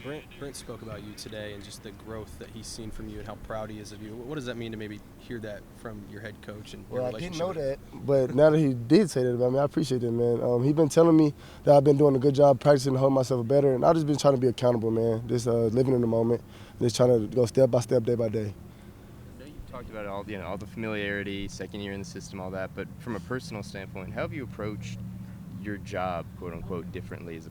Brent spoke about you today and just the growth that he's seen from you and how proud he is of you. What does that mean to maybe hear that from your head coach and your Well, I relationship? didn't know that, but now that he did say that about me, I appreciate that, man. He's been telling me that I've been doing a good job practicing to hold myself better, and I've just been trying to be accountable, man. Just living in the moment, just trying to go step by step, day by day. I know you've talked about all the familiarity, second year in the system, all that, but from a personal standpoint, how have you approached your job, quote unquote, differently as a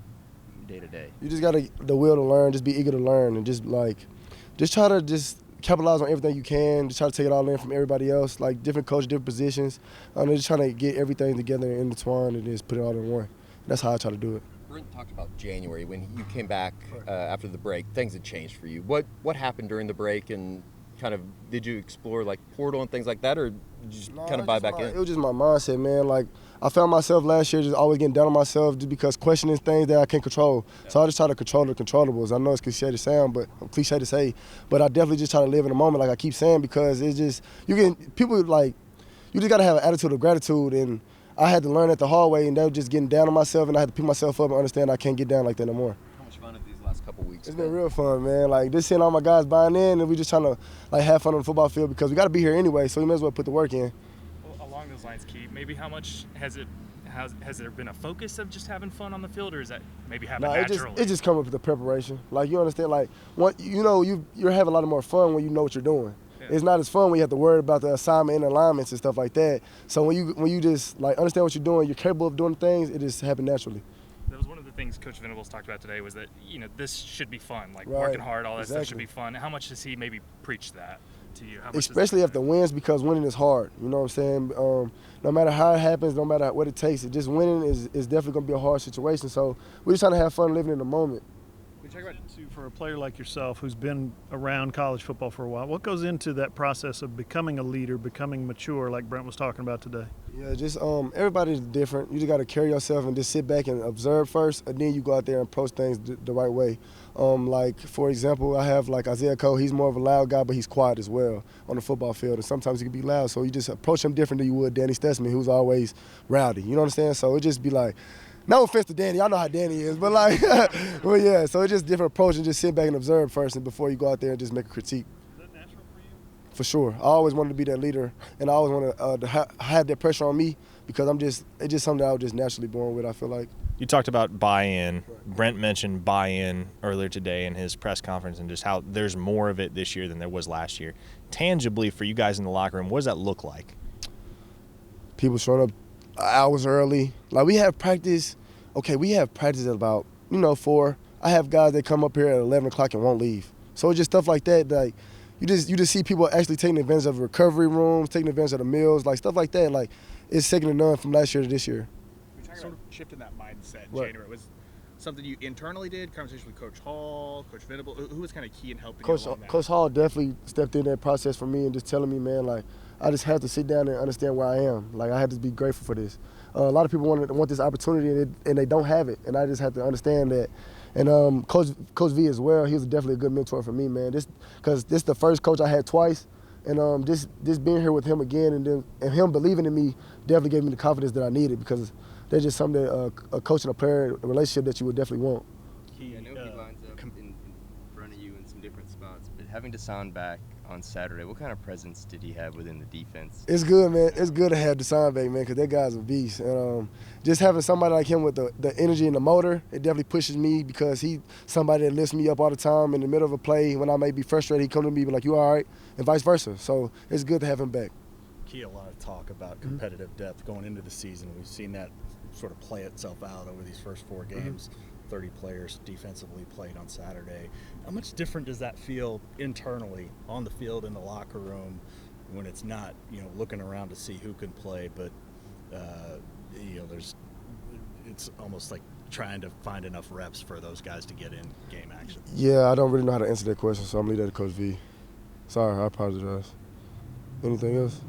day to day? You just got the will to learn, just be eager to learn, and just try to just capitalize on everything you can, just try to take it all in from everybody else, like different coaches, different positions. Just trying to get everything together and intertwined and just put it all in one. That's how I try to do it. Brent talked about January when you came back after the break. Things had changed for you. What happened during the break, and kind of did you explore like portal and things like that, or did you just kind of buy back in? It was just my mindset, man. Like I found myself last year just always getting down on myself just because questioning things that I can't control. Yeah. So I just try to control the controllables. I know it's cliche to sound, but cliche to say, but I definitely just try to live in the moment, like I keep saying, because it's just you just gotta have an attitude of gratitude, and I had to learn that the hard way, and they were just getting down on myself, and I had to pick myself up and understand I can't get down like that no more. How much fun have these last couple weeks? It's been real fun, man. Like just seeing all my guys buying in, and we just trying to have fun on the football field because we got to be here anyway, so we may as well put the work in. Well, along those lines, Keith, maybe how much has there been a focus of just having fun on the field, or is that maybe happen naturally? It just comes with the preparation. Like you understand, like you're having a lot more fun when you know what you're doing. Yeah. It's not as fun when you have to worry about the assignment and alignments and stuff like that. So when you just understand what you're doing, you're capable of doing things. It just happens naturally. That was one of the things Coach Venables talked about today, was that this should be fun, like right. Working hard, all that stuff should be fun. How much does he maybe preach that to you? Especially after wins, because winning is hard. You know what I'm saying? No matter how it happens, no matter what it takes, just winning is definitely going to be a hard situation. So we're just trying to have fun living in the moment. We talk about for a player like yourself who's been around college football for a while, what goes into that process of becoming a leader, becoming mature, like Brent was talking about today? Yeah, just everybody's different. You just got to carry yourself and just sit back and observe first, and then you go out there and approach things the right way. Like, for example, I have like Isaiah Cole. He's more of a loud guy, but he's quiet as well on the football field, and sometimes he can be loud. So you just approach him different than you would Danny Stutzman, who's always rowdy. You know what I'm saying? So it just be like, no offense to Danny, y'all know how Danny is, but well, yeah. So it's just different approach, and just sit back and observe first, and before you go out there and just make a critique. Is that natural for you? For sure. I always wanted to be that leader, and I always wanted to have that pressure on me, because it's just something that I was just naturally born with, I feel like. You talked about buy-in. Brent mentioned buy-in earlier today in his press conference, and just how there's more of it this year than there was last year. Tangibly, for you guys in the locker room, what does that look like? People showing up hours early. Like we have practice. Okay, we have practice at about 4. I have guys that come up here at 11 o'clock and won't leave. So it's just stuff like that. Like you just see people actually taking advantage of recovery rooms, taking advantage of the meals, like stuff like that. Like it's second to none from last year to this year. We're talking about shifting that mindset in January. Was something you internally did? Conversation with Coach Hall, Coach Venable. Who was kind of key in helping you along that? Coach Hall definitely stepped in that process for me and just telling me, man, like I just have to sit down and understand where I am. Like I had to be grateful for this. A lot of people want this opportunity and they don't have it, and I just have to understand that. And Coach V as well, he was definitely a good mentor for me, man. Because this is the first coach I had twice, and just being here with him again and him believing in me definitely gave me the confidence that I needed, because there's just something that a coach and a player relationship that you would definitely want. I know he lines up in front of you in some different spots, but having Deshaun back on Saturday, what kind of presence did he have within the defense? It's good, man. It's good to have Deshaun back, man, because that guy's a beast. And just having somebody like him with the energy and the motor, it definitely pushes me, because he's somebody that lifts me up all the time in the middle of a play. When I may be frustrated, he come to me and be like, you all right? And vice versa. So it's good to have him back. A lot of talk about competitive depth going into the season. We've seen that sort of play itself out over these first 4 games. 30 players defensively played on Saturday. How much different does that feel internally on the field in the locker room when it's not, looking around to see who can play, but it's almost like trying to find enough reps for those guys to get in game action? Yeah, I don't really know how to answer that question, so I'm going to leave that to Coach V. Sorry, I apologize. Anything else?